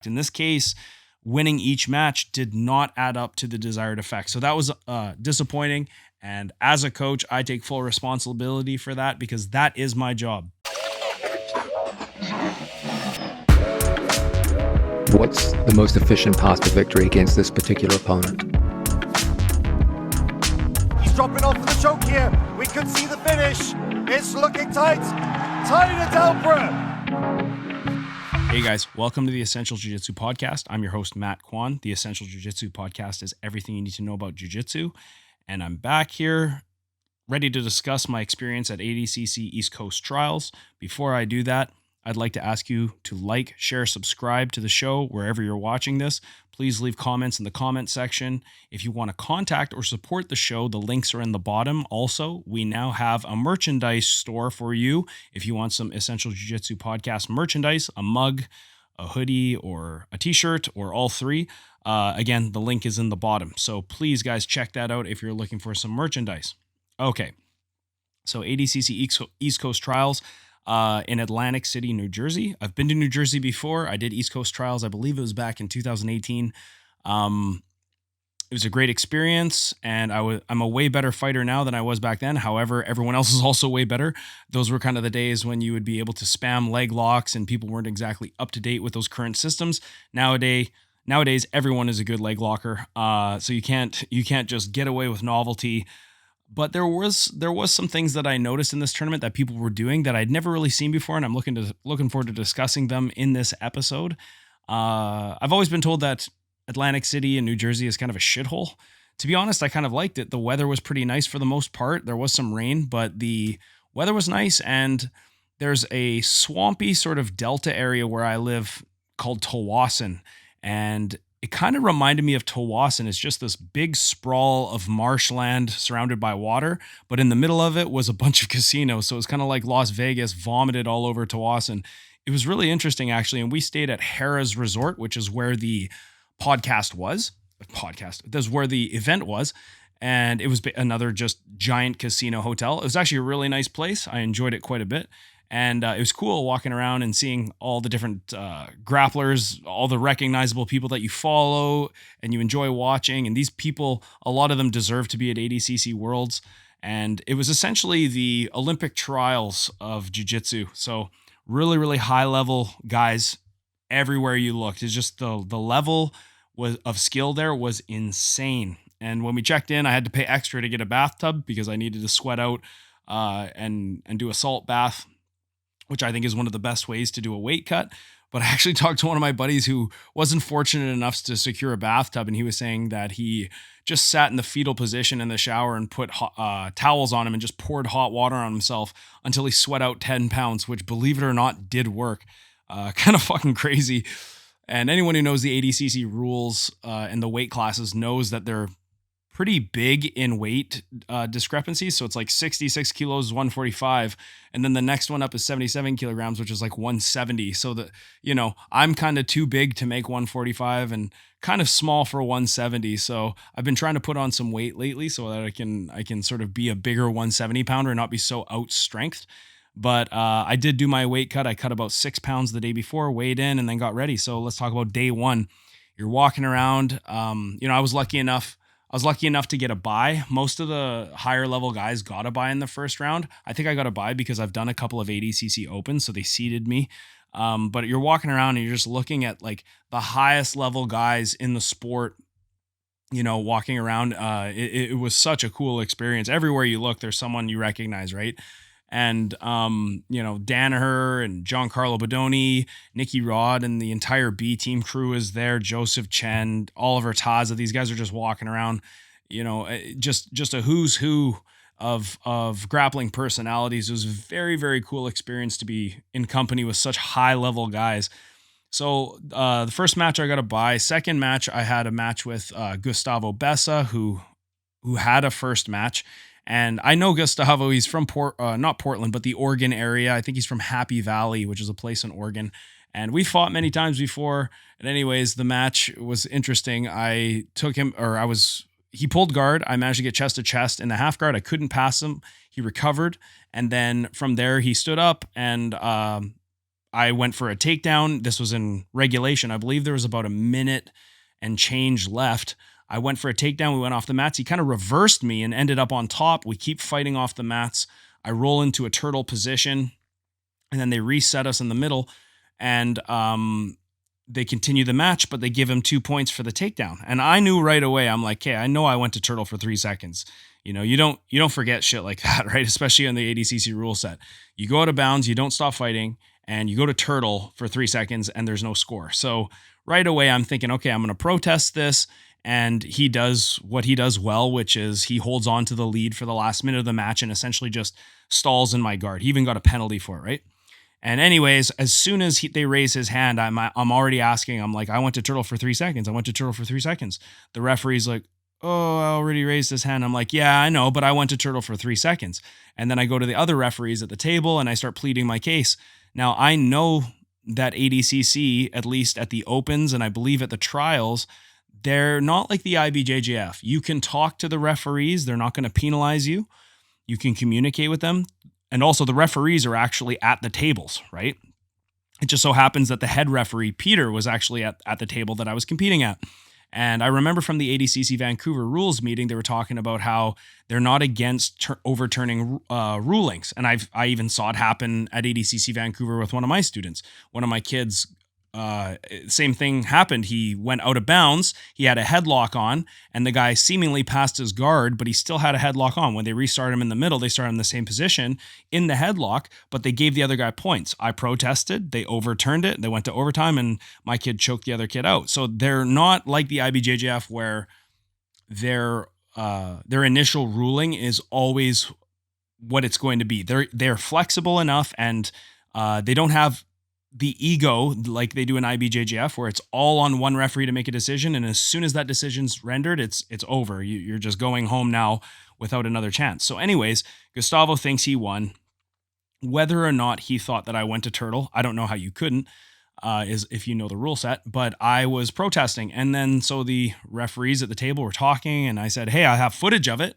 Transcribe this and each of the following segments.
In this case, winning each match did not add up to the desired effect. So that was disappointing. And as a coach, I take full responsibility for that because that is my job. What's the most efficient path to victory against this particular opponent? He's dropping off for the choke here. We could see the finish. It's looking tight. Tight at Alpera. Hey guys, welcome to the Essential Jiu Jitsu podcast. I'm your host, Matt Kwan. The Essential Jiu Jitsu podcast is everything you need to know about Jiu Jitsu. And I'm back here ready to discuss my experience at ADCC East Coast Trials. Before I do that, I'd like to ask you to like, share, subscribe to the show wherever you're watching this. Please leave comments in the comment section. If you want to contact or support the show, the links are in the bottom. Also, we now have a merchandise store for you. If you want some Essential Jiu-Jitsu podcast merchandise, a mug, a hoodie, or a t-shirt, or all three, again, the link is in the bottom. So please, guys, check that out if you're looking for some merchandise. Okay, so ADCC East Coast Trials in Atlantic City, New Jersey. I've been to New Jersey before. I did East Coast Trials. I believe it was back in 2018. It was a great experience, and I'm a way better fighter now than I was back then. However, everyone else is also way better. Those were kind of the days when you would be able to spam leg locks, and people weren't exactly up to date with those current systems. Nowadays, everyone is a good leg locker. So you can't just get away with novelty. But there was some things that I noticed in this tournament that people were doing that I'd never really seen before, and I'm looking forward to discussing them in this episode. I've always been told that Atlantic City and New Jersey is kind of a shithole. To be honest, I kind of liked it. The weather was pretty nice for the most part. There was some rain, but the weather was nice, and there's a swampy sort of delta area where I live called Tawasin, and it kind of reminded me of Tawasin. It's just this big sprawl of marshland surrounded by water, but in the middle of it was a bunch of casinos. So it was kind of like Las Vegas vomited all over Tawasin. It was really interesting, actually. And we stayed at Harrah's Resort, which is where the That's where the event was. And it was another just giant casino hotel. It was actually a really nice place. I enjoyed it quite a bit. And it was cool walking around and seeing all the different grapplers, all the recognizable people that you follow and you enjoy watching. And these people, a lot of them deserve to be at ADCC Worlds. And it was essentially the Olympic trials of jiu-jitsu. So really, really high level guys everywhere you looked. It's just the level of skill there was insane. And when we checked in, I had to pay extra to get a bathtub because I needed to sweat out and do a salt bath, which I think is one of the best ways to do a weight cut. But I actually talked to one of my buddies who wasn't fortunate enough to secure a bathtub, and he was saying that he just sat in the fetal position in the shower and put towels on him and just poured hot water on himself until he sweat out 10 pounds, which, believe it or not, did work. Kind of fucking crazy. And anyone who knows the ADCC rules and the weight classes knows that they're pretty big in weight discrepancies. So it's like 66 kilos is 145. And then the next one up is 77 kilograms, which is like 170. So that, I'm kind of too big to make 145 and kind of small for 170. So I've been trying to put on some weight lately so that I can sort of be a bigger 170 pounder and not be so out-strengthed. But I did do my weight cut. I cut about 6 pounds the day before, weighed in, and then got ready. So let's talk about day one. You're walking around. I was lucky enough to get a bye. Most of the higher level guys got a bye in the first round. I think I got a bye because I've done a couple of ADCC Opens, so they seeded me. But you're walking around and you're just looking at like the highest level guys in the sport, walking around. It was such a cool experience. Everywhere you look, there's someone you recognize, right? And, Danaher and Giancarlo Bodoni, Nicky Ryan, and the entire B team crew is there. Joseph Chen, Oliver Taza. These guys are just walking around, just a who's who of grappling personalities. It was a very, very cool experience to be in company with such high level guys. So the first match I got a bye. Second match, I had a match with Gustavo Bessa, who had a first match. And I know Gustavo, he's from not Portland, but the Oregon area. I think he's from Happy Valley, which is a place in Oregon. And we fought many times before. And anyways, the match was interesting. I took him, he pulled guard. I managed to get chest to chest in the half guard. I couldn't pass him. He recovered. And then from there, he stood up and I went for a takedown. This was in regulation. I believe there was about a minute and change left. I went for a takedown. We went off the mats. He kind of reversed me and ended up on top. We keep fighting off the mats. I roll into a turtle position, and then they reset us in the middle, and they continue the match, but they give him 2 points for the takedown. And I knew right away, I'm like, okay, I know I went to turtle for 3 seconds. You know, you don't forget shit like that, right? Especially in the ADCC rule set. You go out of bounds, you don't stop fighting, and you go to turtle for 3 seconds, and there's no score. So right away, I'm thinking, okay, I'm going to protest this. And he does what he does well, which is he holds on to the lead for the last minute of the match and essentially just stalls in my guard. He even got a penalty for it, right? And anyways, as soon as they raise his hand, I'm already asking. I'm like, I went to turtle for 3 seconds. I went to turtle for 3 seconds. The referee's like, oh, I already raised his hand. I'm like, yeah, I know, but I went to turtle for 3 seconds. And then I go to the other referees at the table and I start pleading my case. Now, I know that ADCC, at least at the opens and I believe at the trials, they're not like the IBJJF. You can talk to the referees. They're not going to penalize you. You can communicate with them. And also the referees are actually at the tables, right? It just so happens that the head referee, Peter, was actually at the table that I was competing at. And I remember from the ADCC Vancouver rules meeting, they were talking about how they're not against overturning rulings. And I even saw it happen at ADCC Vancouver with one of my students. One of my kids, same thing happened. He went out of bounds. He had a headlock on, and the guy seemingly passed his guard, but he still had a headlock on. When they restarted him in the middle, they started him in the same position in the headlock, but they gave the other guy points. I protested. They overturned it. They went to overtime, and my kid choked the other kid out. So they're not like the IBJJF where their initial ruling is always what it's going to be. They're flexible enough, and they don't have the ego like they do in IBJJF, where it's all on one referee to make a decision, and as soon as that decision's rendered, it's over. You're just going home now without another chance. So anyways, Gustavo thinks he won. Whether or not he thought that I went to turtle, I don't know how you couldn't, is if you know the rule set, but I was protesting. And then so the referees at the table were talking, and I said, hey, I have footage of it,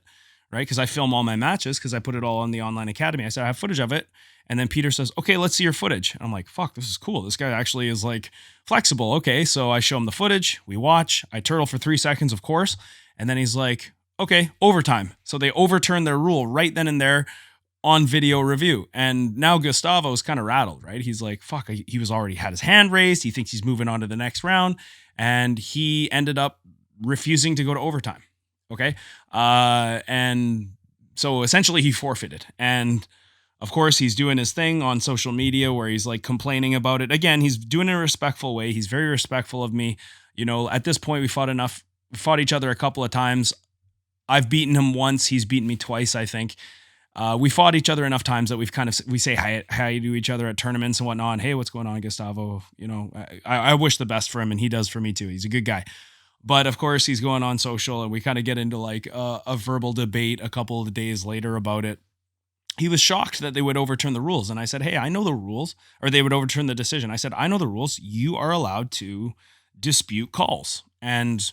right? Because I film all my matches because I put it all on the online academy. I said, I have footage of it. And then Peter says, okay, let's see your footage. And I'm like, fuck, this is cool. This guy actually is like flexible. Okay, so I show him the footage. We watch. I turtle for 3 seconds, of course. And then he's like, okay, overtime. So they overturn their rule right then and there on video review. And now Gustavo's kind of rattled, right? He's like, fuck, he was already had his hand raised. He thinks he's moving on to the next round. And he ended up refusing to go to overtime. Okay. And so essentially he forfeited. And of course, he's doing his thing on social media where he's like complaining about it. Again, he's doing it in a respectful way. He's very respectful of me. You know, at this point, we fought each other a couple of times. I've beaten him once. He's beaten me twice, I think. We fought each other enough times that we say hi to each other at tournaments and whatnot. Hey, what's going on, Gustavo? You know, I wish the best for him, and he does for me too. He's a good guy. But of course, he's going on social, and we kind of get into like a verbal debate a couple of days later about it. He was shocked that they would overturn the rules. And I said, hey, I know the rules, or they would overturn the decision. I said, I know the rules. You are allowed to dispute calls. And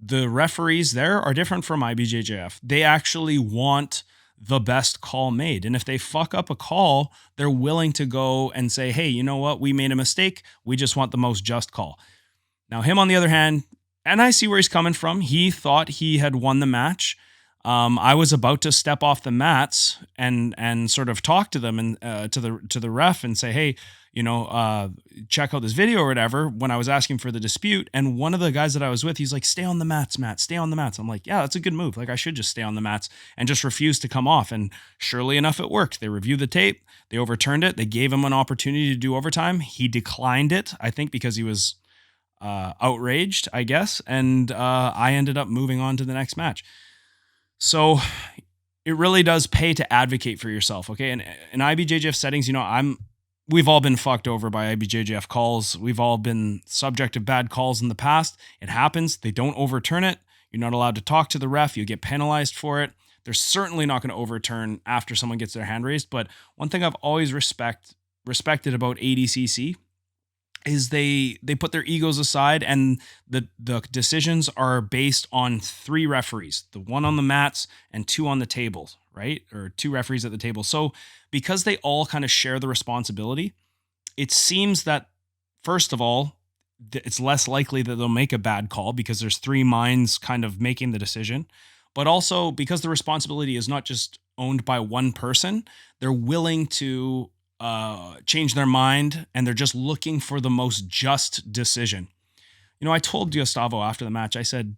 the referees there are different from IBJJF. They actually want the best call made. And if they fuck up a call, they're willing to go and say, hey, you know what? We made a mistake. We just want the most just call. Now, him on the other hand, and I see where he's coming from. He thought he had won the match. I was about to step off the mats and sort of talk to them and to the ref and say, hey, you know, check out this video or whatever, when I was asking for the dispute. And one of the guys that I was with, he's like, stay on the mats, Matt, stay on the mats. I'm like, yeah, that's a good move. Like, I should just stay on the mats and just refuse to come off. And surely enough, it worked. They reviewed the tape. They overturned it. They gave him an opportunity to do overtime. He declined it, I think, because he was outraged, I guess. And I ended up moving on to the next match. So it really does pay to advocate for yourself, okay? And in IBJJF settings, you know, we've all been fucked over by IBJJF calls. We've all been subject to bad calls in the past. It happens. They don't overturn it. You're not allowed to talk to the ref. You get penalized for it. They're certainly not going to overturn after someone gets their hand raised. But one thing I've always respected about ADCC is they put their egos aside, and the decisions are based on 3 referees, the one on the mats and 2 on the tables, right? Or 2 referees at the table. So because they all kind of share the responsibility, it seems that, first of all, it's less likely that they'll make a bad call because there's three minds kind of making the decision. But also because the responsibility is not just owned by one person, they're willing to change their mind, and they're just looking for the most just decision. I told Gustavo after the match, I said,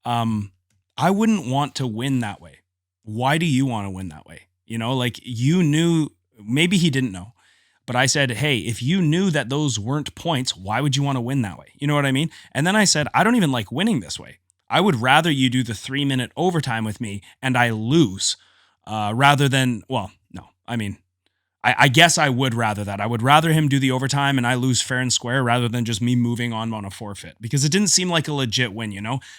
I wouldn't want to win that way. Why do you want to win that way? Like, you knew, maybe he didn't know, but I said, hey, if you knew that those weren't points, why would you want to win that way? You know what I mean? And then I said, I don't even like winning this way. I would rather you do the 3-minute overtime with me and I lose rather than, well, no, I mean, I guess I would rather that. I would rather him do the overtime and I lose fair and square rather than just me moving on a forfeit, because it didn't seem like a legit win,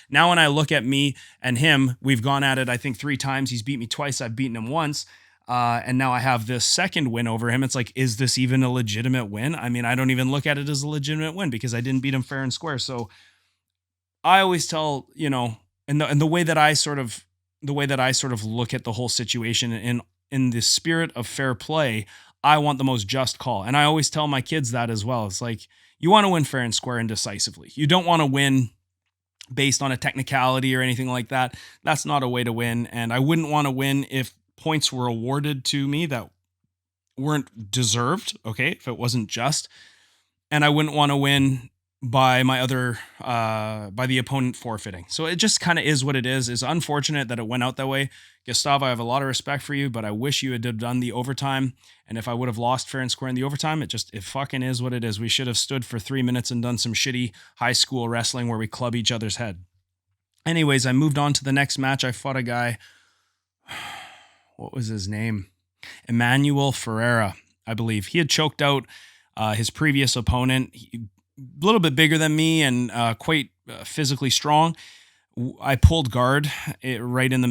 Now when I look at me and him, we've gone at it, I think 3 times. He's beat me twice. I've beaten him once. And now I have this second win over him. It's like, is this even a legitimate win? I mean, I don't even look at it as a legitimate win because I didn't beat him fair and square. So I always tell, and the way that I sort of look at the whole situation in the spirit of fair play, I want the most just call. And I always tell my kids that as well. It's like, you want to win fair and square and decisively. You don't want to win based on a technicality or anything like that. That's not a way to win. And I wouldn't want to win if points were awarded to me that weren't deserved, okay, if it wasn't just. And I wouldn't want to win by by the opponent forfeiting. So it just kind of is what it is. It's unfortunate that it went out that way. Gustavo, I have a lot of respect for you, but I wish you had done the overtime. And if I would have lost fair and square in the overtime, it fucking is what it is. We should have stood for 3 minutes and done some shitty high school wrestling where we club each other's head. Anyways, I moved on to the next match. I fought a guy, what was his name? Emmanuel Ferreira, I believe. He had choked out his previous opponent. A little bit bigger than me and quite physically strong. I pulled guard right in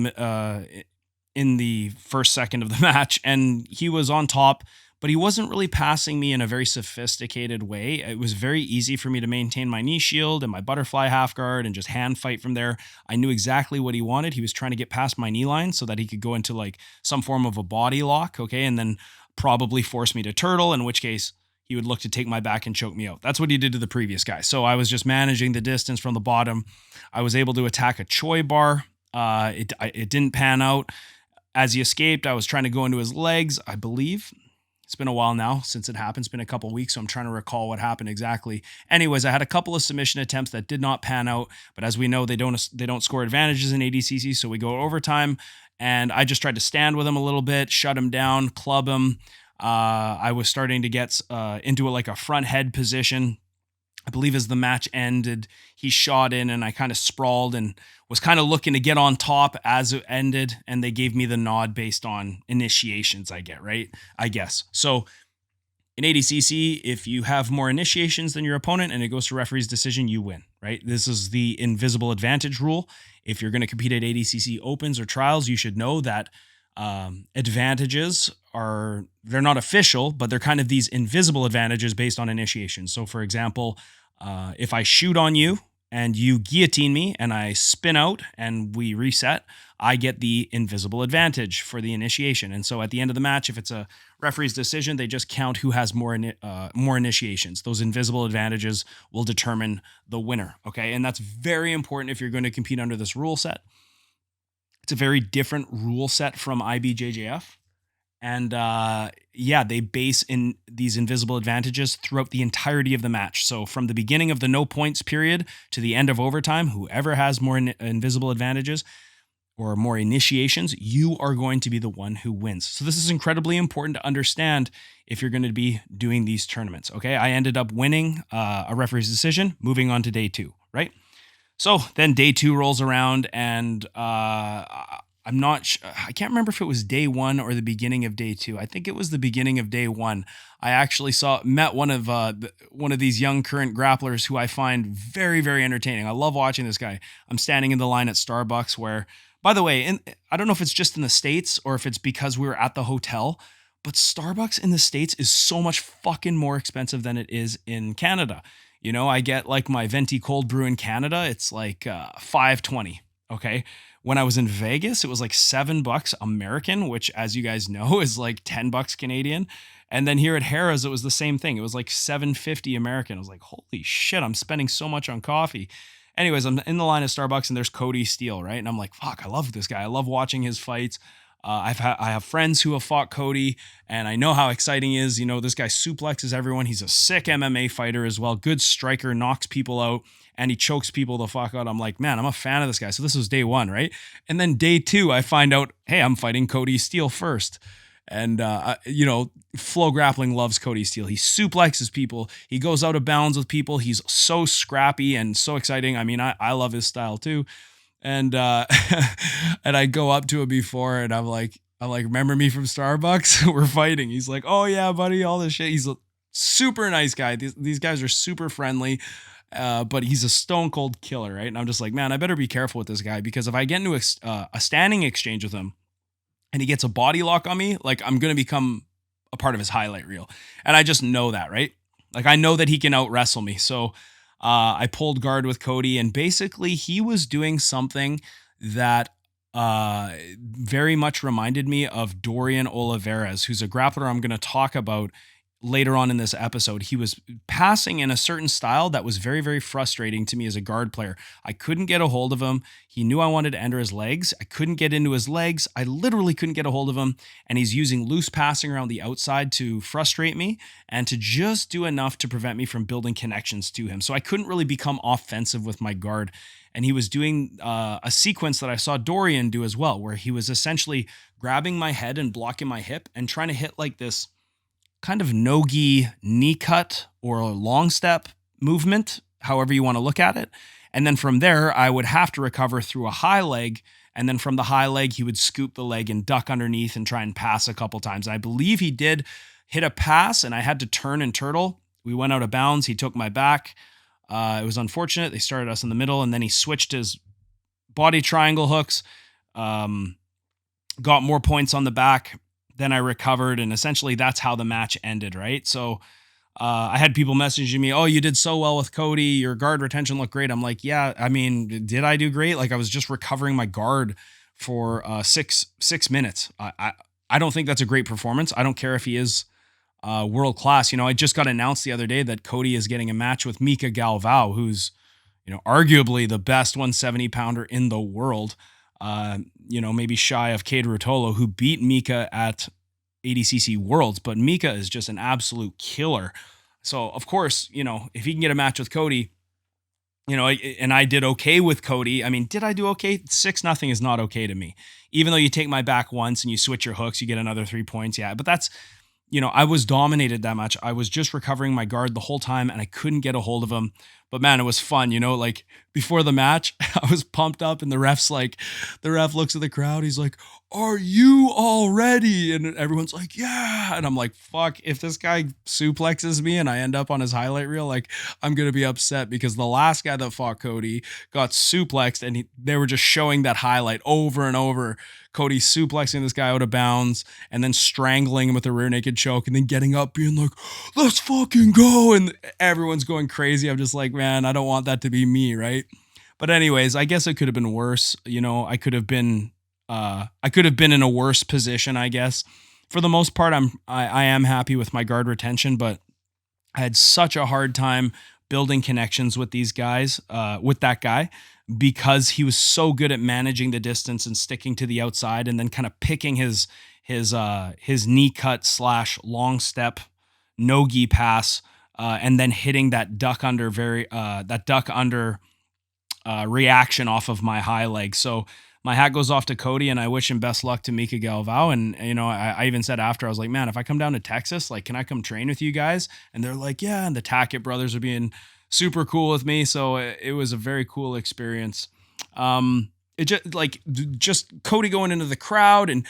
the first second of the match, and he was on top, but he wasn't really passing me in a very sophisticated way. It was very easy for me to maintain my knee shield and my butterfly half guard and just hand fight from there. I knew exactly what he wanted. He was trying to get past my knee line so that he could go into like some form of a body lock, okay, and then probably force me to turtle, in which case he would look to take my back and choke me out. That's what he did to the previous guy. So I was just managing the distance from the bottom. I was able to attack a Choi bar. It didn't pan out. As he escaped, I was trying to go into his legs, I believe. It's been a while now since it happened. It's been a couple of weeks, so I'm trying to recall what happened exactly. Anyways, I had a couple of submission attempts that did not pan out, but as we know, they don't score advantages in ADCC, so we go overtime, and I just tried to stand with him a little bit, shut him down, club him. I was starting to get into a front head position. I believe as the match ended, he shot in and I kind of sprawled and was kind of looking to get on top as it ended. And they gave me the nod based on initiations I guess. So in ADCC, if you have more initiations than your opponent and it goes to referee's decision, you win, right? This is the invisible advantage rule. If you're going to compete at ADCC Opens or Trials, you should know that advantages they're not official, but they're kind of these invisible advantages based on initiation. So for example, if I shoot on you and you guillotine me and I spin out and we reset, I get the invisible advantage for the initiation. And so at the end of the match, if it's a referee's decision, they just count who has more initiations. Those invisible advantages will determine the winner. Okay. And that's very important if you're going to compete under this rule set. It's a very different rule set from IBJJF. And they base in these invisible advantages throughout the entirety of the match. So from the beginning of the no points period to the end of overtime, whoever has more invisible advantages or more initiations, you are going to be the one who wins. So this is incredibly important to understand if you're going to be doing these tournaments. Okay, I ended up winning a referee's decision, moving on to day 2, right? So then day 2 rolls around and I'm not sure. I can't remember if it was day 1 or the beginning of day 2. I think it was the beginning of day 1. I actually met one of these young current grapplers who I find very, very entertaining. I love watching this guy. I'm standing in the line at Starbucks where, by the way, I don't know if it's just in the States or if it's because we were at the hotel, but Starbucks in the States is so much fucking more expensive than it is in Canada. I get like my venti cold brew in Canada. It's like $5.20. Okay. When I was in Vegas, it was like $7 American, which as you guys know is like $10 Canadian. And then here at Harrah's, it was the same thing. It was like $7.50 American. I was like, holy shit, I'm spending so much on coffee. Anyways, I'm in the line at Starbucks and there's Cody Steele, right? And I'm like, fuck, I love this guy. I love watching his fights. I have friends who have fought Cody, and I know how exciting he is. You know, this guy suplexes everyone. He's a sick MMA fighter as well. Good striker, knocks people out, and he chokes people the fuck out. I'm like, man, I'm a fan of this guy. So this was day one, right? And then day two, I find out, hey, I'm fighting Cody Steele first. And, you know, Flow Grappling loves Cody Steele. He suplexes people. He goes out of bounds with people. He's so scrappy and so exciting. I mean, I love his style too. And and I go up to him before and I'm like, remember me from Starbucks? We're fighting. He's like, oh yeah, buddy, all this shit. He's a super nice guy. These guys are super friendly, but he's a stone cold killer, right? And I'm just like, man, I better be careful with this guy, because if I get into a standing exchange with him and he gets a body lock on me, like I'm going to become a part of his highlight reel. And I just know that, right? Like I know that he can out wrestle me. So I pulled guard with Cody, and basically he was doing something that very much reminded me of Dorian Olivarez, who's a grappler I'm going to talk about later on in this episode. He was passing in a certain style that was very, very frustrating to me as a guard player. I couldn't get a hold of him. He knew I wanted to enter his legs. I couldn't get into his legs. I literally couldn't get a hold of him. And he's using loose passing around the outside to frustrate me and to just do enough to prevent me from building connections to him. So I couldn't really become offensive with my guard. And he was doing a sequence that I saw Dorian do as well, where he was essentially grabbing my head and blocking my hip and trying to hit like this kind of no-gi knee cut or a long step movement, however you want to look at it. And then from there, I would have to recover through a high leg. And then from the high leg, he would scoop the leg and duck underneath and try and pass a couple times. I believe he did hit a pass and I had to turn and turtle. We went out of bounds. He took my back. It was unfortunate. They started us in the middle, and then he switched his body triangle hooks, got more points on the back. Then I recovered, and essentially that's how the match ended, right? So I had people messaging me, oh, you did so well with Cody. Your guard retention looked great. I'm like, yeah, I mean, did I do great? Like I was just recovering my guard for 6 minutes. I don't think that's a great performance. I don't care if he is world class. You know, I just got announced the other day that Cody is getting a match with Mika Galvao, who's, you know, arguably the best 170 pounder in the world. You know, maybe shy of Cade Rotolo, who beat Mika at ADCC Worlds, but Mika is just an absolute killer. So of course, you know, if he can get a match with Cody, you know, and I did okay with Cody. I mean, did I do okay? 6-0 is not okay to me. Even though you take my back once and you switch your hooks, you get another 3 points. Yeah, but that's, you know, I was dominated that much. I was just recovering my guard the whole time and I couldn't get a hold of him. But man, it was fun, you know, like before the match, I was pumped up and the ref looks at the crowd. He's like, are you all ready? And everyone's like, yeah. And I'm like, fuck, if this guy suplexes me and I end up on his highlight reel, like I'm going to be upset, because the last guy that fought Cody got suplexed and they were just showing that highlight over and over. Cody suplexing this guy out of bounds and then strangling him with a rear naked choke and then getting up being like, let's fucking go. And everyone's going crazy. I'm just like, man, I don't want that to be me, right? But anyways, I guess it could have been worse. You know, I could have been in a worse position, I guess. For the most part, I am happy with my guard retention, but I had such a hard time building connections with these guys, with that guy, because he was so good at managing the distance and sticking to the outside and then kind of picking his knee cut / long step no-gi pass, and then hitting that duck under reaction off of my high leg. So my hat goes off to Cody, and I wish him best luck to Mika Galvao. And, you know, I even said after, I was like, man, if I come down to Texas, like, can I come train with you guys? And they're like, yeah. And the Tackett brothers are being super cool with me. So it was a very cool experience. It just Cody going into the crowd, and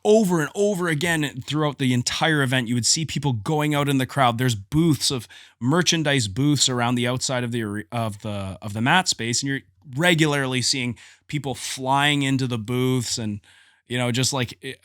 over and over again throughout the entire event, you would see people going out in the crowd. There's booths of merchandise booths around the outside of the mat space, and you're regularly seeing people flying into the booths and, you know, just like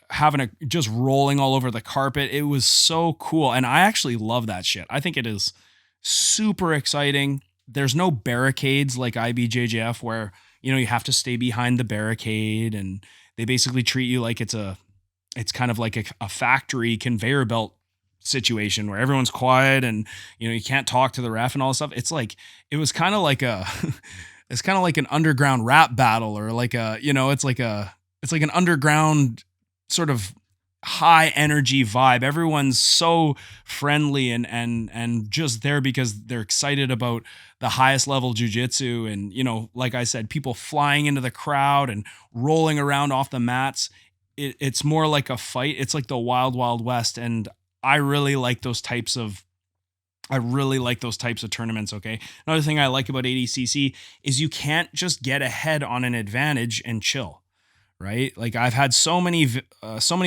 just rolling all over the carpet. It was so cool. And I actually love that shit. I think it is super exciting. There's no barricades like IBJJF where, you know, you have to stay behind the barricade, and they basically treat you like it's kind of like a factory conveyor belt situation where everyone's quiet and, you can't talk to the ref and all this stuff. It's like, it was kind of like it's kind of like an underground rap battle, or like it's like an underground sort of high energy vibe. Everyone's so friendly and just there because they're excited about the highest level jiu-jitsu. And, like I said, people flying into the crowd and rolling around off the mats. It's more like a fight. It's like the wild, wild west. And I really like those types of tournaments. Okay. Another thing I like about ADCC is you can't just get ahead on an advantage and chill. Right? Like, I've had so many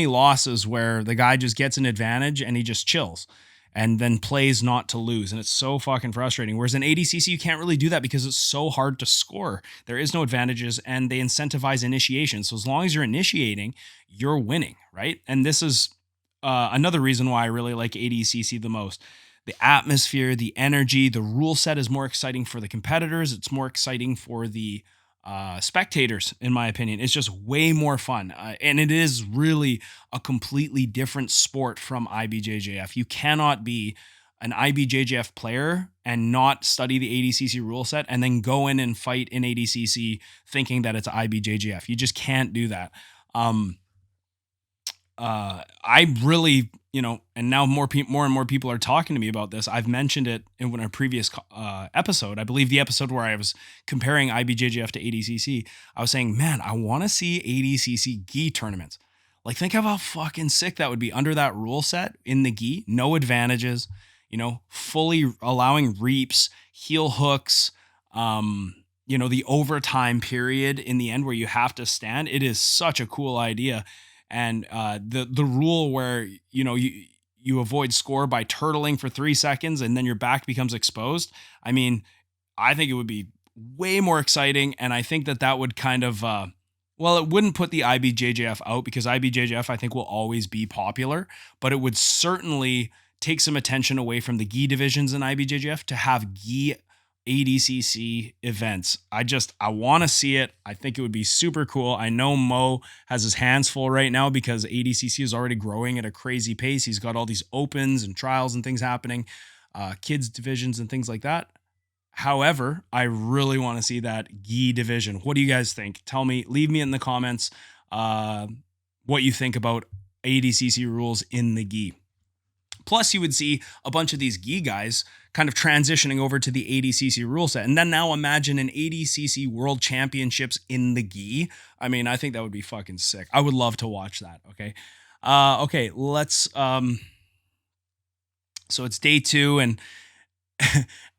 losses where the guy just gets an advantage and he just chills and then plays not to lose. And it's so fucking frustrating. Whereas in ADCC, you can't really do that because it's so hard to score. There is no advantages, and they incentivize initiation. So as long as you're initiating, you're winning, right? And this is another reason why I really like ADCC the most. The atmosphere, the energy, the rule set is more exciting for the competitors. It's more exciting for the spectators, in my opinion. It's just way more fun. And it is really a completely different sport from IBJJF. You cannot be an IBJJF player and not study the ADCC rule set and then go in and fight in ADCC thinking that it's IBJJF. You just can't do that. I really, and now more and more people are talking to me about this. I've mentioned it in a previous episode. I believe the episode where I was comparing IBJJF to ADCC. I was saying, man, I want to see ADCC Gi tournaments. Like, think of how fucking sick that would be under that rule set in the Gi. No advantages, fully allowing reaps, heel hooks, the overtime period in the end where you have to stand. It is such a cool idea. And the rule where you avoid score by turtling for 3 seconds and then your back becomes exposed. I mean, I think it would be way more exciting, and I think that would kind of it wouldn't put the IBJJF out, because IBJJF I think will always be popular, but it would certainly take some attention away from the Gi divisions in IBJJF to have Gi ADCC events. I want to see it. I think it would be super cool. I know Mo has his hands full right now because ADCC is already growing at a crazy pace. He's got all these opens and trials and things happening, kids divisions and things like that. However, I really want to see that Gi division. What do you guys think? Tell me, leave me in the comments what you think about ADCC rules in the Gi. Plus, you would see a bunch of these Gi guys kind of transitioning over to the ADCC rule set. And then now imagine an ADCC World Championships in the Gi. I mean, I think that would be fucking sick. I would love to watch that, okay? Okay, let's... So it's day 2, and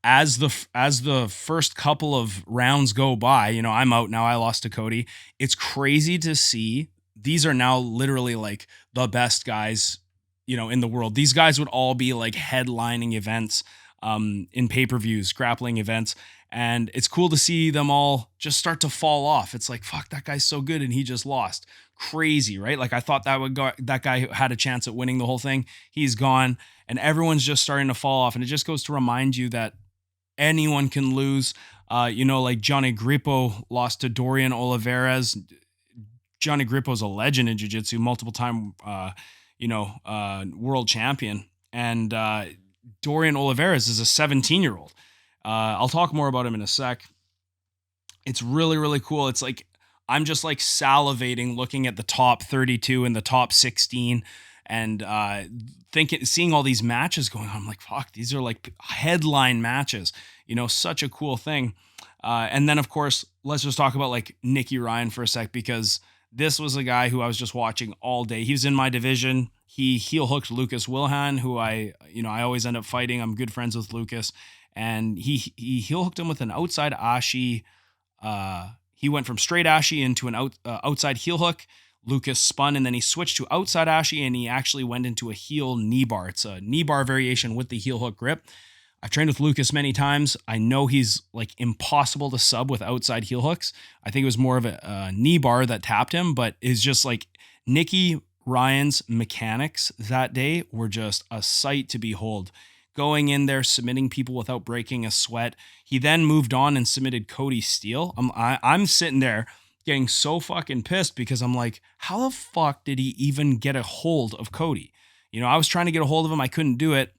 as the first couple of rounds go by, I'm out now. I lost to Cody. It's crazy to see. These are now literally like the best guys in the world. These guys would all be like headlining events in pay-per-views, grappling events. And it's cool to see them all just start to fall off. It's like, fuck, that guy's so good and he just lost. Crazy, right? Like, I thought that guy had a chance at winning the whole thing. He's gone, and everyone's just starting to fall off. And it just goes to remind you that anyone can lose. Like Johnny Grippo lost to Dorian Olivarez. Johnny Grippo's a legend in jiu-jitsu, multiple time world champion. And Dorian Olivarez is a 17-year-old. I'll talk more about him in a sec. It's really, really cool. It's like, I'm just like salivating looking at the top 32 and the top 16 and seeing all these matches going on. I'm like, fuck, these are like headline matches, such a cool thing. And then of course, let's just talk about like Nicky Ryan for a sec, because this was a guy who I was just watching all day. He was in my division. He heel hooked Lucas Wilhan, who I always end up fighting. I'm good friends with Lucas, and he heel hooked him with an outside ashi. He went from straight ashi into an outside heel hook. Lucas spun, and then he switched to outside ashi, and he actually went into a heel knee bar. It's a knee bar variation with the heel hook grip. I've trained with Lucas many times. I know he's like impossible to sub with outside heel hooks. I think it was more of a knee bar that tapped him, but it's just like Nicky Ryan's mechanics that day were just a sight to behold. Going in there, submitting people without breaking a sweat. He then moved on and submitted Cody Steele. I'm sitting there getting so fucking pissed because I'm like, how the fuck did he even get a hold of Cody? I was trying to get a hold of him. I couldn't do it.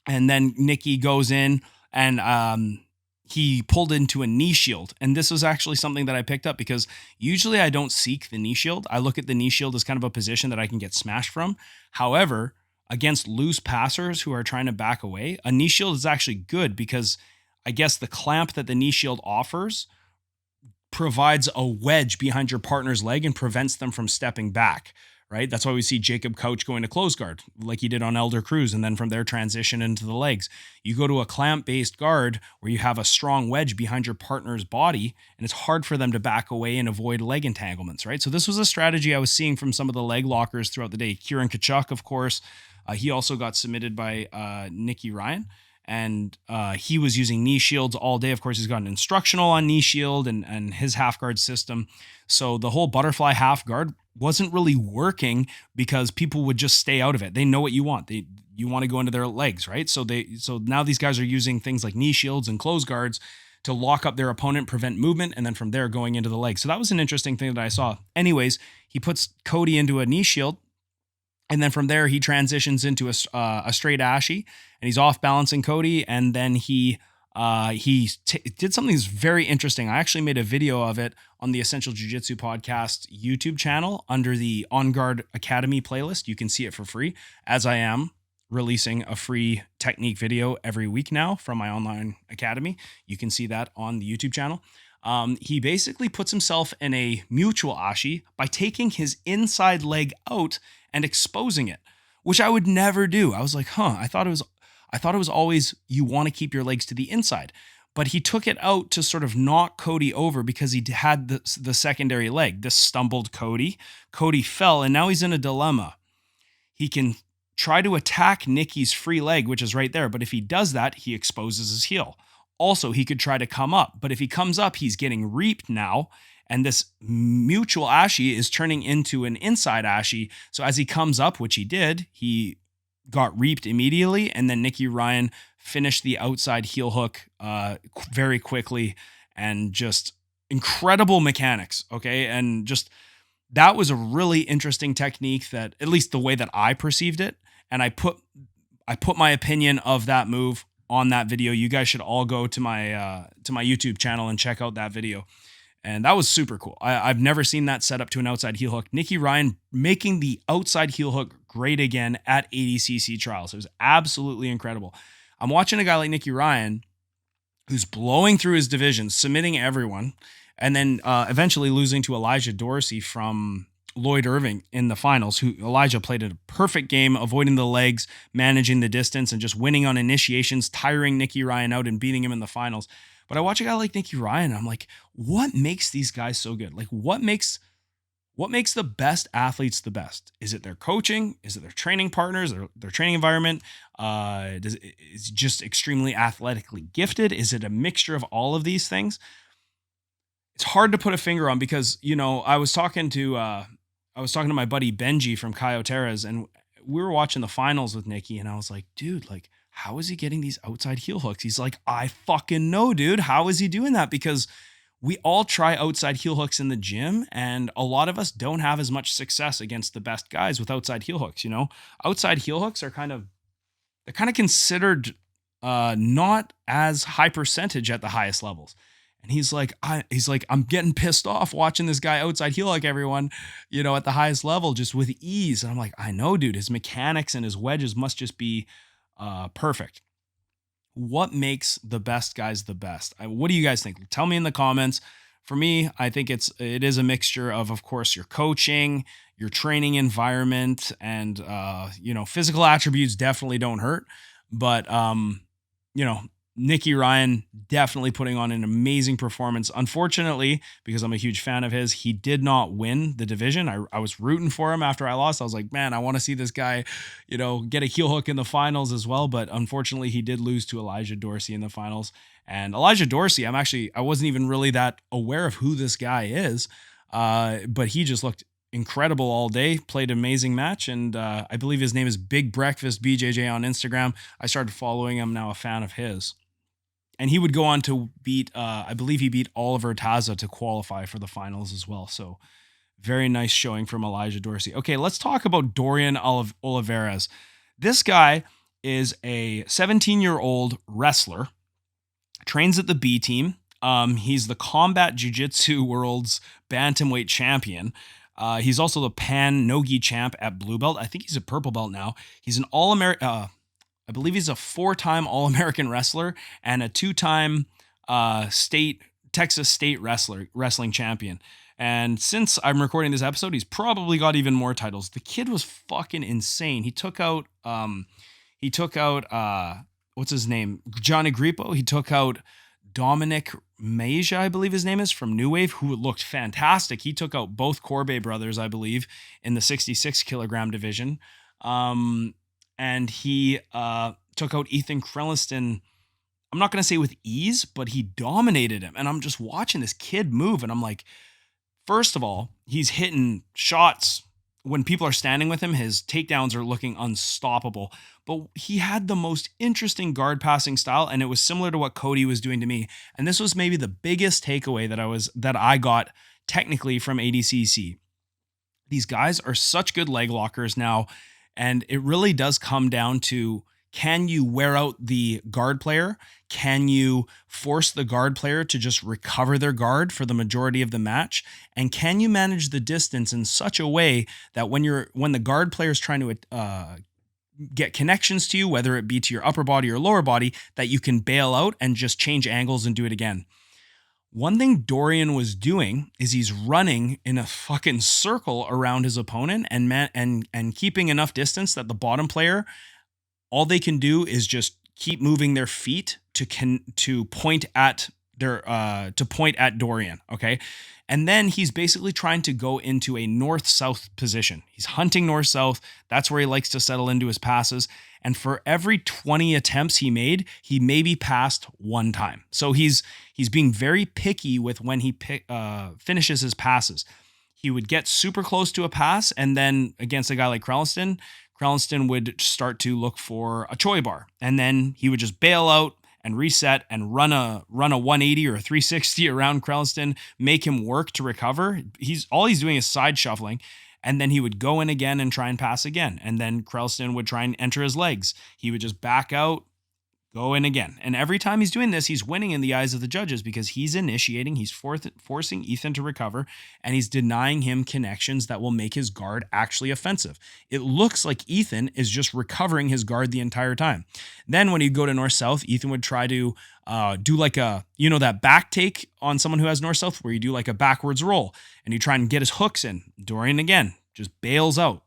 And then Nicky goes in and he pulled into a knee shield. And this was actually something that I picked up because usually I don't seek the knee shield. I look at the knee shield as kind of a position that I can get smashed from. However, against loose passers who are trying to back away, a knee shield is actually good because I guess the clamp that the knee shield offers provides a wedge behind your partner's leg and prevents them from stepping back, right? That's why we see Jacob Couch going to close guard like he did on Elder Cruz, and then from there transition into the legs. You go to a clamp-based guard where you have a strong wedge behind your partner's body, and it's hard for them to back away and avoid leg entanglements, right? So this was a strategy I was seeing from some of the leg lockers throughout the day. Kieran Kachuk, of course, he also got submitted by Nicky Ryan. And he was using knee shields all day. Of course, he's got an instructional on knee shield and his half guard system. So the whole butterfly half guard wasn't really working because people would just stay out of it. They know what you want. You want to go into their legs, right? So now these guys are using things like knee shields and close guards to lock up their opponent, prevent movement, and then from there going into the legs. So that was an interesting thing that I saw. Anyways, he puts Cody into a knee shield. And then from there, he transitions into a straight ashy, and he's off balancing Cody. And then he did something that's very interesting. I actually made a video of it on the Essential Jiu-Jitsu podcast YouTube channel under the On Guard Academy playlist. You can see it for free, as I am releasing a free technique video every week now from my online academy. You can see that on the YouTube channel. He basically puts himself in a mutual ashi by taking his inside leg out and exposing it, which I would never do. I was like, I thought it was always you want to keep your legs to the inside, but he took it out to sort of knock Cody over because he had the secondary leg. This stumbled Cody. Cody fell, and now he's in a dilemma. He can try to attack Nicky's free leg, which is right there, but if he does that, he exposes his heel. Also, he could try to come up, but if he comes up, he's getting reaped now, and this mutual ashi is turning into an inside ashi. So as he comes up, which he did, he got reaped immediately, and then Nicky Ryan finished the outside heel hook very quickly, and just incredible mechanics, okay? And just that was a really interesting technique that, at least the way that I perceived it, and I put my opinion of that move on that video. You guys should all go to my YouTube channel and check out that video. And that was super cool. I've never seen that set up to an outside heel hook. Nicky Ryan making the outside heel hook great again at ADCC Trials. It was absolutely incredible. I'm watching a guy like Nicky Ryan who's blowing through his division, submitting everyone, and then eventually losing to Elijah Dorsey from Lloyd Irving in the finals, who Elijah played a perfect game, avoiding the legs, managing the distance, and just winning on initiations, tiring Nicky Ryan out and beating him in the finals. But I watch a guy like Nicky Ryan, and I'm like, what makes these guys so good? Like, what makes the best athletes the best? Is it their coaching? Is it their training partners, their training environment? Is it just extremely athletically gifted? Is it a mixture of all of these things? It's hard to put a finger on because, I was talking to my buddy Benji from Coyoteras, and we were watching the finals with Nicky, and I was like, dude, like, how is he getting these outside heel hooks? He's like, I fucking know, dude. How is he doing that? Because we all try outside heel hooks in the gym, and a lot of us don't have as much success against the best guys with outside heel hooks. Outside heel hooks are kind of considered not as high percentage at the highest levels. And he's like, I'm getting pissed off watching this guy outside heel hook everyone, at the highest level just with ease. And I'm like, I know, dude, his mechanics and his wedges must just be perfect. What makes the best guys the best? What do you guys think? Tell me in the comments. For me, I think it is a mixture of course, your coaching, your training environment, and physical attributes definitely don't hurt. But Nicky Ryan definitely putting on an amazing performance. Unfortunately, because I'm a huge fan of his, he did not win the division. I was rooting for him after I lost. I was like, man, I want to see this guy, get a heel hook in the finals as well. But unfortunately, he did lose to Elijah Dorsey in the finals. And Elijah Dorsey, I wasn't even really that aware of who this guy is. But he just looked incredible all day, played an amazing match. And I believe his name is Big Breakfast BJJ on Instagram. I started following him, now a fan of his. And he would go on to beat, I believe he beat Oliver Taza to qualify for the finals as well. So Very nice showing from Elijah Dorsey. Okay, let's talk about Dorian Olivarez. This guy is a 17-year-old wrestler, trains at the B team. He's the Combat Jiu Jitsu World's Bantamweight champion. He's also the Pan Nogi champ at Blue Belt. I think he's a purple belt now. He's an All-American, I believe he's a 4-time All-American wrestler and a 2-time Texas State wrestling champion. And since I'm recording this episode, he's probably got even more titles. The kid was fucking insane. He took out what's his name? John Agrippo. He took out Dominic Maja, I believe his name is, from New Wave, who looked fantastic. He took out both Corbe brothers, I believe, in the 66 kilogram division. And he took out Ethan Krelliston, I'm not going to say with ease, but he dominated him. And I'm just watching this kid move, and I'm like, first of all, he's hitting shots when people are standing with him. His takedowns are looking unstoppable. But he had the most interesting guard passing style, and it was similar to what Cody was doing to me. And this was maybe the biggest takeaway that I got technically from ADCC. These guys are such good leg lockers now, and it really does come down to, can you wear out the guard player? Can you force the guard player to just recover their guard for the majority of the match? And can you manage the distance in such a way that when the guard player is trying to get connections to you, whether it be to your upper body or lower body, that you can bail out and just change angles and do it again? One thing Dorian was doing is he's running in a fucking circle around his opponent and keeping enough distance that the bottom player, all they can do is just keep moving their feet to point at Dorian. Okay. And then he's basically trying to go into a north-south position. He's hunting north-south. That's where he likes to settle into his passes. And for every 20 attempts he made, he maybe passed one time. So he's being very picky with when he finishes his passes. He would get super close to a pass, and then against a guy like Krelliston would start to look for a Choi bar, and then he would just bail out and reset and run a 180 or a 360 around Krelliston, make him work to recover. All he's doing is side shuffling, and then he would go in again and try and pass again, and then Krelliston would try and enter his legs. He would just back out, go in again. And every time he's doing this, he's winning in the eyes of the judges because he's initiating, he's forcing Ethan to recover, and he's denying him connections that will make his guard actually offensive. It looks like Ethan is just recovering his guard the entire time. Then when he'd go to north-south, Ethan would try to do like that back take on someone who has north-south, where you do like a backwards roll and you try and get his hooks in. Dorian again just bails out.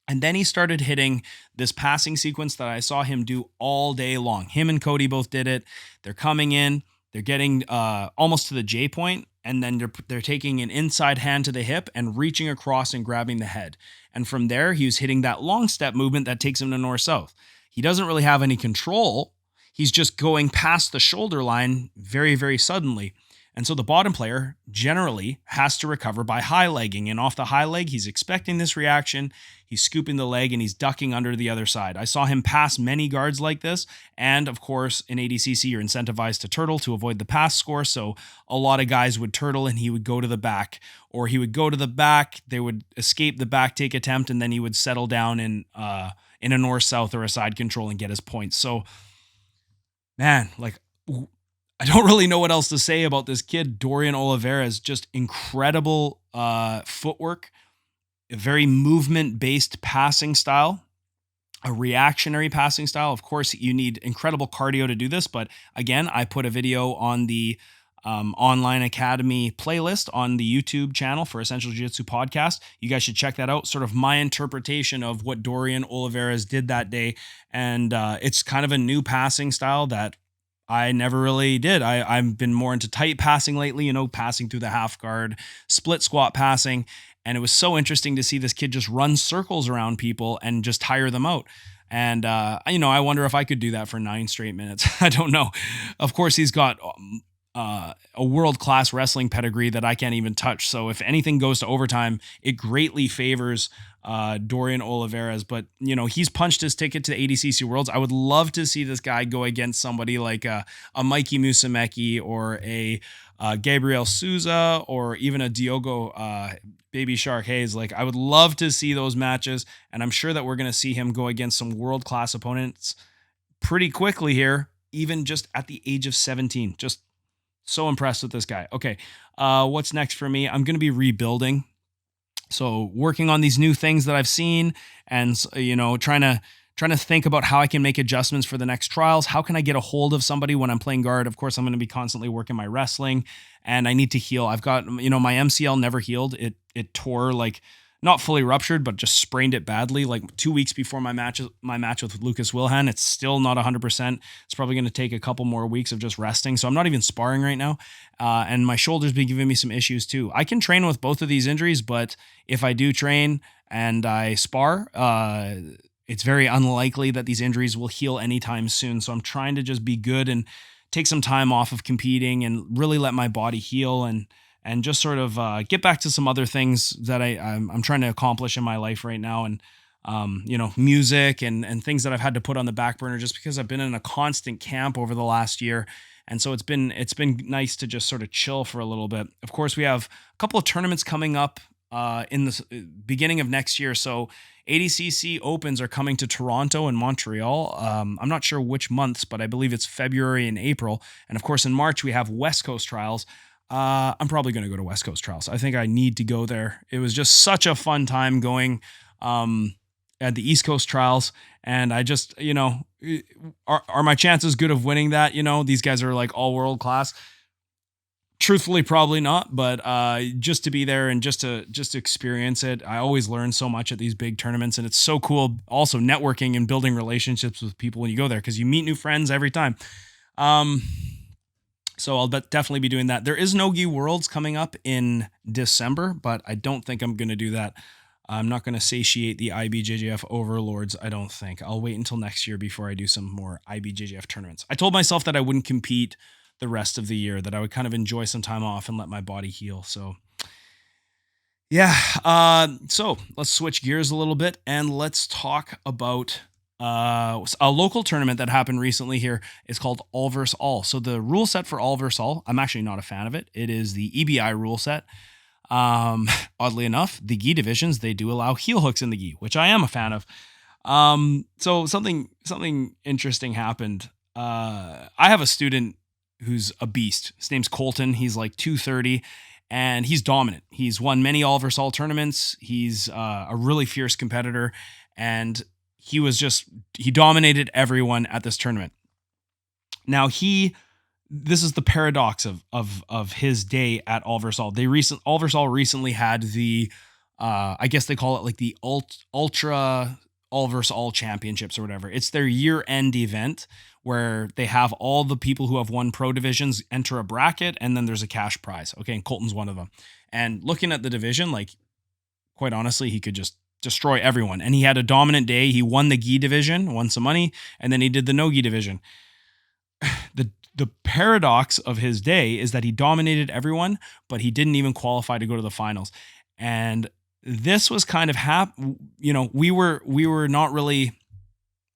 And then he started hitting this passing sequence that I saw him do all day long. Him and Cody both did it. They're coming in, they're getting almost to the J point, and then they're taking an inside hand to the hip and reaching across and grabbing the head. And from there, he was hitting that long step movement that takes him to north-south. He doesn't really have any control. He's just going past the shoulder line very, very suddenly. And so the bottom player generally has to recover by high legging. And off the high leg, he's expecting this reaction. He's scooping the leg and he's ducking under the other side. I saw him pass many guards like this. And of course, in ADCC, you're incentivized to turtle to avoid the pass score. So a lot of guys would turtle and he would go to the back. Or he would go to the back, they would escape the back take attempt, and then he would settle down in a north-south or a side control and get his points. So, man, like, I don't really know what else to say about this kid, Dorian Olivarez. Just incredible footwork, a very movement-based passing style, a reactionary passing style. Of course, you need incredible cardio to do this, but again, I put a video on the Online Academy playlist on the YouTube channel for Essential Jiu-Jitsu Podcast. You guys should check that out. Sort of my interpretation of what Dorian Olivarez did that day, and it's kind of a new passing style that I never really did. I've been more into tight passing lately, passing through the half guard, split squat passing. And it was so interesting to see this kid just run circles around people and just tire them out. And, I wonder if I could do that for 9 straight minutes. I don't know. Of course, he's got a world-class wrestling pedigree that I can't even touch. So if anything goes to overtime, it greatly favors Dorian Olivarez. But, he's punched his ticket to the ADCC Worlds. I would love to see this guy go against somebody like a Mikey Musumeci or a Gabriel Souza or even a Diogo Baby Shark Hayes. Like, I would love to see those matches, and I'm sure that we're going to see him go against some world-class opponents pretty quickly here, even just at the age of 17. Just so impressed with this guy. Okay, what's next for me? I'm going to be rebuilding. So working on these new things that I've seen and, trying to think about how I can make adjustments for the next trials. How can I get a hold of somebody when I'm playing guard? Of course, I'm going to be constantly working my wrestling, and I need to heal. I've got, my MCL never healed. It tore, like, not fully ruptured, but just sprained it badly. Like 2 weeks before my match with Lucas Wilhan, it's still not 100%. It's probably going to take a couple more weeks of just resting. So I'm not even sparring right now. And my shoulder's been giving me some issues too. I can train with both of these injuries, but if I do train and I spar, it's very unlikely that these injuries will heal anytime soon. So I'm trying to just be good and take some time off of competing and really let my body heal and just sort of get back to some other things that I'm trying to accomplish in my life right now. And, music and things that I've had to put on the back burner just because I've been in a constant camp over the last year. And so it's been nice to just sort of chill for a little bit. Of course, we have a couple of tournaments coming up in the beginning of next year. So ADCC Opens are coming to Toronto and Montreal. I'm not sure which months, but I believe it's February and April. And of course, in March, we have West Coast Trials. I'm probably going to go to West Coast Trials. I think I need to go there. It was just such a fun time going at the East Coast Trials. And I just, are my chances good of winning that? These guys are like all world class. Truthfully, probably not, but just to be there and just to experience it. I always learn so much at these big tournaments, and it's so cool also networking and building relationships with people when you go there because you meet new friends every time. So I'll definitely be doing that. There is no Gi Worlds coming up in December, but I don't think I'm going to do that. I'm not going to satiate the IBJJF overlords, I don't think. I'll wait until next year before I do some more IBJJF tournaments. I told myself that I wouldn't compete the rest of the year, that I would kind of enjoy some time off and let my body heal. So yeah. So let's switch gears a little bit and let's talk about a local tournament that happened recently here. Is called All vs. All. So the rule set for All vs. All, I'm actually not a fan of it. It is the EBI rule set. Oddly enough, the Gi divisions, they do allow heel hooks in the Gi, which I am a fan of. So something interesting happened. I have a student who's a beast. His name's Colton. He's like 230 and he's dominant. He's won many All vs. All tournaments. He's a really fierce competitor, and he dominated everyone at this tournament. Now this is the paradox of his day at All vs. All. All vs. All recently had the, I guess they call it like the Ultra All vs. All championships or whatever. It's their year-end event where they have all the people who have won pro divisions enter a bracket, and then there's a cash prize. Okay, and Colton's one of them. And looking at the division, like, quite honestly, he could just destroy everyone. And he had a dominant day. He won the Gi division, won some money, and then he did the no Gi division. The paradox of his day is that he dominated everyone, but he didn't even qualify to go to the finals. And this was kind of we were not really,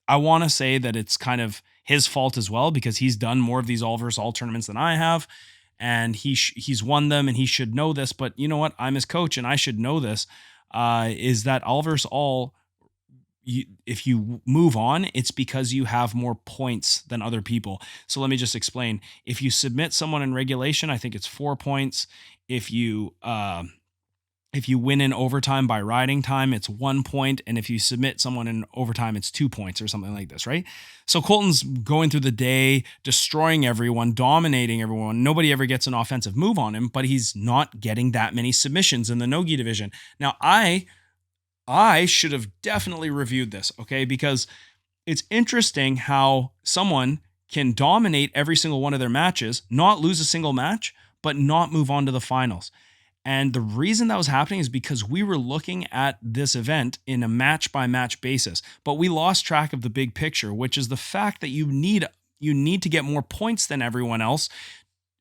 I want to say that it's kind of his fault as well, because he's done more of these All vs. All tournaments than I have, and he's won them, and he should know this. But you know what? I'm his coach, and I should know this. Is that All vs. All, if you move on, it's because you have more points than other people. So let me just explain. If you submit someone in regulation, I think it's 4 points. If you win in overtime by riding time, it's 1 point. And if you submit someone in overtime, it's 2 points or something like this, right? So Colton's going through the day, destroying everyone, dominating everyone. Nobody ever gets an offensive move on him, but he's not getting that many submissions in the no-gi division. Now, I should have definitely reviewed this, okay? Because it's interesting how someone can dominate every single one of their matches, not lose a single match, but not move on to the finals. And the reason that was happening is because we were looking at this event in a match-by-match basis, but we lost track of the big picture, which is the fact that you need to get more points than everyone else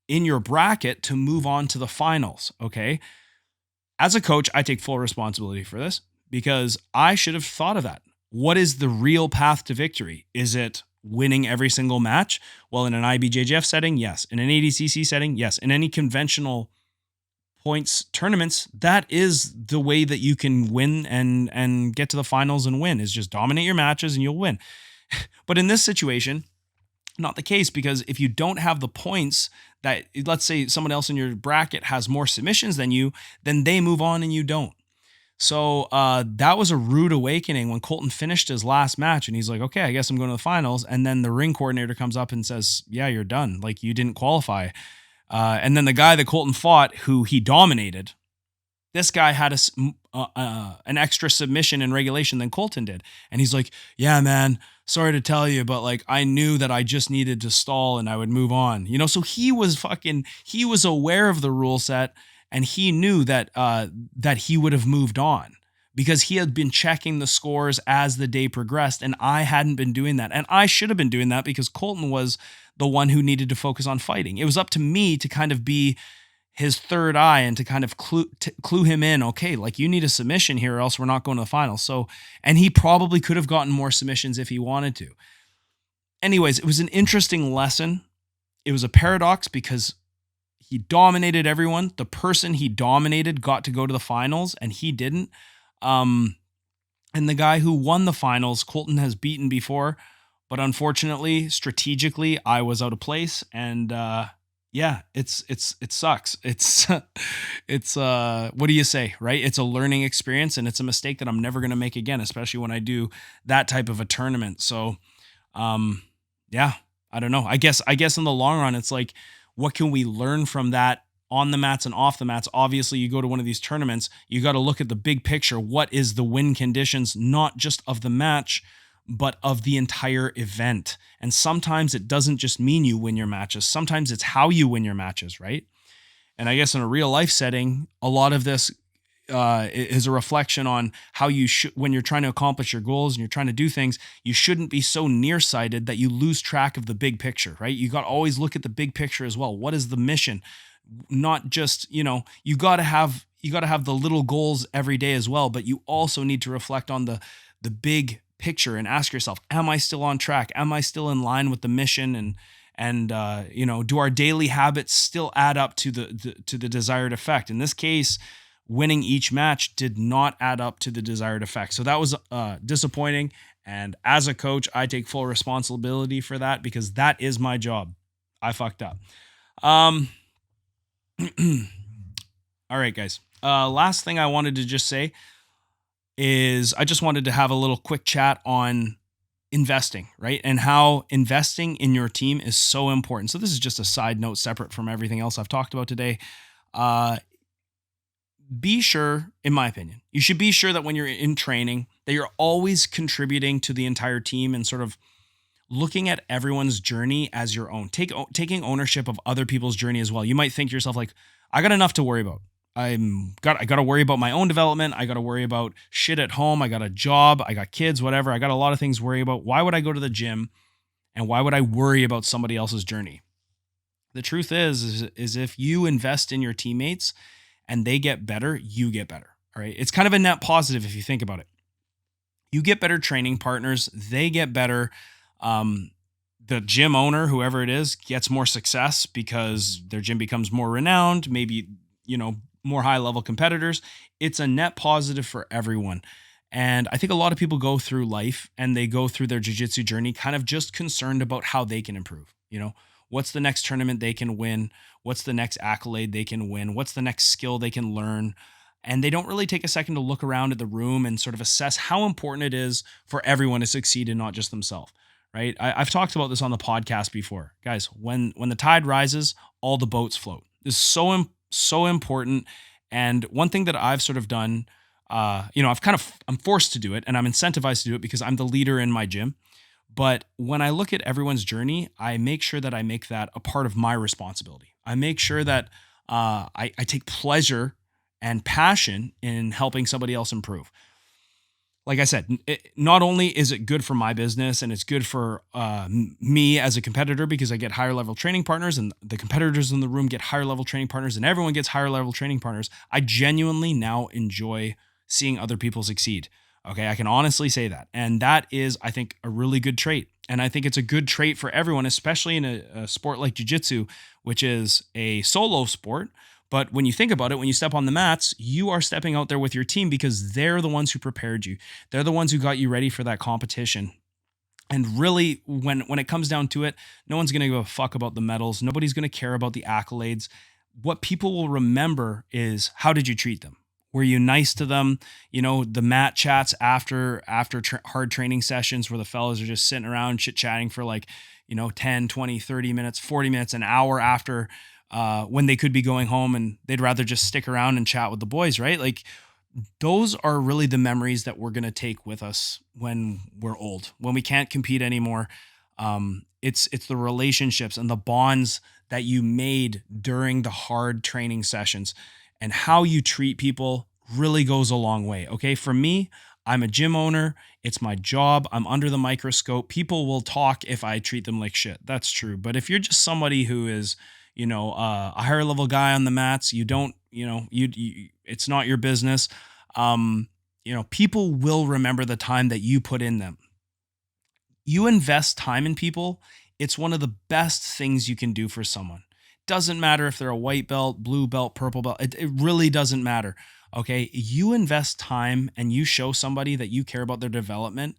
in your bracket to move on to the finals. Okay. As a coach, I take full responsibility for this because I should have thought of that. What is the real path to victory? Is it winning every single match? Well, in an IBJJF setting, yes. In an ADCC setting, yes. In any conventional points tournaments, that is the way that you can win and get to the finals and win, is just dominate your matches and you'll win. But in this situation, not the case, because if you don't have the points that, let's say someone else in your bracket has more submissions than you, then they move on and you don't. So that was a rude awakening when Colton finished his last match and he's like, okay, I guess I'm going to the finals. And then the ring coordinator comes up and says, yeah, you're done. Like, you didn't qualify. And then the guy that Colton fought, who he dominated, this guy had an extra submission in regulation than Colton did. And he's like, yeah, man, sorry to tell you, but like, I knew that I just needed to stall and I would move on. You know, so he was aware of the rule set. And he knew that that he would have moved on because he had been checking the scores as the day progressed, and I hadn't been doing that. And I should have been doing that because Colton was the one who needed to focus on fighting. It was up to me to kind of be his third eye and to kind of clue him in. Okay, like, you need a submission here, or else we're not going to the finals. So, and he probably could have gotten more submissions if he wanted to. Anyways, it was an interesting lesson. It was a paradox because he dominated everyone. The person he dominated got to go to the finals and he didn't. And the guy who won the finals, Colton has beaten before, but unfortunately, strategically, I was out of place. And yeah, it sucks. It's what do you say, right? It's a learning experience and it's a mistake that I'm never going to make again, especially when I do that type of a tournament. So yeah, I don't know. I guess in the long run, it's like, what can we learn from that on the mats and off the mats? Obviously, you go to one of these tournaments, you got to look at the big picture. What is the win conditions, not just of the match, but of the entire event? And sometimes it doesn't just mean you win your matches. Sometimes it's how you win your matches, right? And I guess in a real life setting, a lot of this is a reflection on how you should, when you're trying to accomplish your goals and you're trying to do things, you shouldn't be so nearsighted that you lose track of the big picture, right? You got to always look at the big picture as well. What is the mission? Not just, you got to have the little goals every day as well, but you also need to reflect on the big picture and ask yourself, am I still on track? Am I still in line with the mission? And do our daily habits still add up to the desired effect? In this case, winning each match did not add up to the desired effect. So that was disappointing. And as a coach, I take full responsibility for that because that is my job. I fucked up. All right, guys. Last thing I wanted to just say is I just wanted to have a little quick chat on investing, right? And how investing in your team is so important. So this is just a side note separate from everything else I've talked about today. Be sure, in my opinion, you should be sure that when you're in training, that you're always contributing to the entire team and sort of looking at everyone's journey as your own. Taking ownership of other people's journey as well. You might think to yourself, like, I got enough to worry about. I got to worry about my own development. I got to worry about shit at home. I got a job. I got kids, whatever. I got a lot of things to worry about. Why would I go to the gym? And why would I worry about somebody else's journey? The truth is if you invest in your teammates and they get better, you get better. All right. It's kind of a net positive if you think about it. You get better training partners. They get better. The gym owner, whoever it is, gets more success because their gym becomes more renowned, maybe, more high level competitors. It's a net positive for everyone. And I think a lot of people go through life and they go through their jiu-jitsu journey kind of just concerned about how they can improve. What's the next tournament they can win? What's the next accolade they can win? What's the next skill they can learn? And they don't really take a second to look around at the room and sort of assess how important it is for everyone to succeed and not just themselves, right? I've talked about this on the podcast before. Guys, when the tide rises, all the boats float. This is so important. And one thing that I've sort of done, I'm forced to do it and I'm incentivized to do it because I'm the leader in my gym. But when I look at everyone's journey, I make sure that I make that a part of my responsibility. I make sure that I take pleasure and passion in helping somebody else improve. like I said, not only is it good for my business and it's good for me as a competitor because I get higher level training partners and the competitors in the room get higher level training partners and everyone gets higher level training partners. I genuinely now enjoy seeing other people succeed. Okay, I can honestly say that. And that is, I think, a really good trait. And I think it's a good trait for everyone, especially in a sport like jiu-jitsu, which is a solo sport. But when you think about it, when you step on the mats, you are stepping out there with your team because they're the ones who prepared you. They're the ones who got you ready for that competition. And really, when it comes down to it, no one's going to give a fuck about the medals. Nobody's going to care about the accolades. What people will remember is, how did you treat them? Were you nice to them? You know, the mat chats after hard training sessions where the fellas are just sitting around chit-chatting for 10, 20, 30 minutes, 40 minutes, an hour after when they could be going home and they'd rather just stick around and chat with the boys, right? Like, those are really the memories that we're going to take with us when we're old, when we can't compete anymore. It's the relationships and the bonds that you made during the hard training sessions, and how you treat people really goes a long way. Okay. For me, I'm a gym owner. It's my job. I'm under the microscope. People will talk if I treat them like shit. That's true. But if you're just somebody who is, a higher level guy on the mats, you don't, it's not your business. People will remember the time that you put in them. You invest time in people. It's one of the best things you can do for someone. Doesn't matter if they're a white belt, blue belt, purple belt. It really doesn't matter. Okay. You invest time and you show somebody that you care about their development.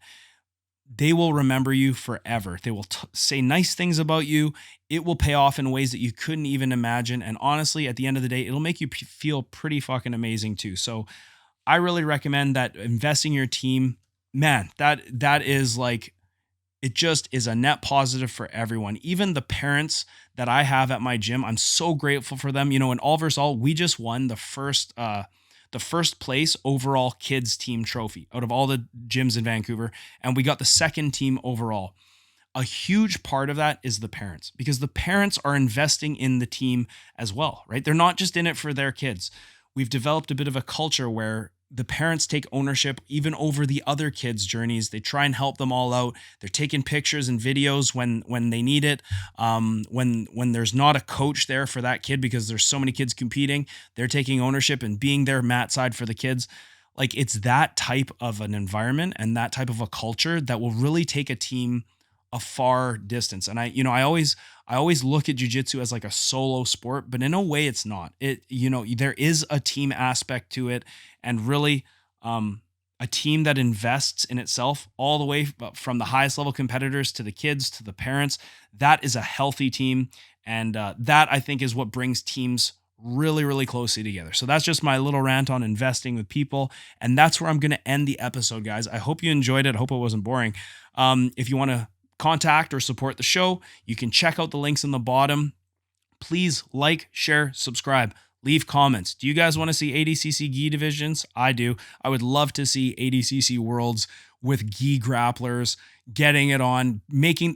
They will remember you forever. They will say nice things about you. It will pay off in ways that you couldn't even imagine. And honestly, at the end of the day, it'll make you feel pretty fucking amazing too. So I really recommend that investing in your team, man, that is like, it just is a net positive for everyone. Even the parents that I have at my gym, I'm so grateful for them. In all versus all, we just won the first place overall kids team trophy out of all the gyms in Vancouver. And we got the second team overall. A huge part of that is the parents, because the parents are investing in the team as well, right? They're not just in it for their kids. We've developed a bit of a culture where the parents take ownership even over the other kids' journeys. They try and help them all out. They're taking pictures and videos when they need it. When there's not a coach there for that kid because there's so many kids competing, they're taking ownership and being there mat side for the kids. Like, it's that type of an environment and that type of a culture that will really take a team a far distance. And I always look at jiu-jitsu as like a solo sport, but in a way it's not. There is a team aspect to it, and really a team that invests in itself all the way from the highest level competitors to the kids to the parents. That is a healthy team. And that, I think, is what brings teams really, really closely together. So that's just my little rant on investing with people. And that's where I'm going to end the episode, guys. I hope you enjoyed it. I hope it wasn't boring. If you want to contact or support the show, you can check out the links in the bottom. Please like, share, subscribe, leave comments. Do you guys want to see ADCC Gi divisions? I do. I would love to see ADCC Worlds with Gi grapplers getting it on,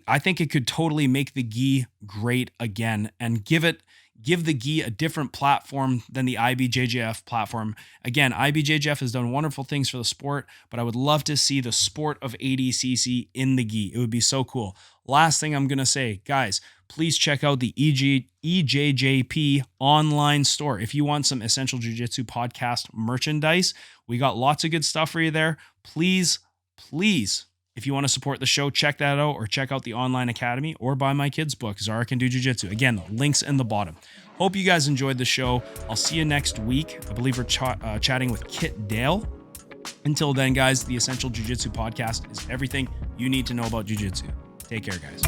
I think it could totally make the Gi great again and give the Gi a different platform than the IBJJF platform. Again, IBJJF has done wonderful things for the sport, but I would love to see the sport of ADCC in the Gi. It would be so cool. Last thing I'm going to say, guys, please check out the EJJP online store. If you want some Essential Jiu-Jitsu podcast merchandise, we got lots of good stuff for you there. Please, if you want to support the show, check that out, or check out the online academy, or buy my kids' book, Zara Can Do Jiu-Jitsu. Again, links in the bottom. Hope you guys enjoyed the show. I'll see you next week. I believe we're chatting with Kit Dale. Until then, guys, the Essential Jiu-Jitsu podcast is everything you need to know about jiu-jitsu. Take care, guys.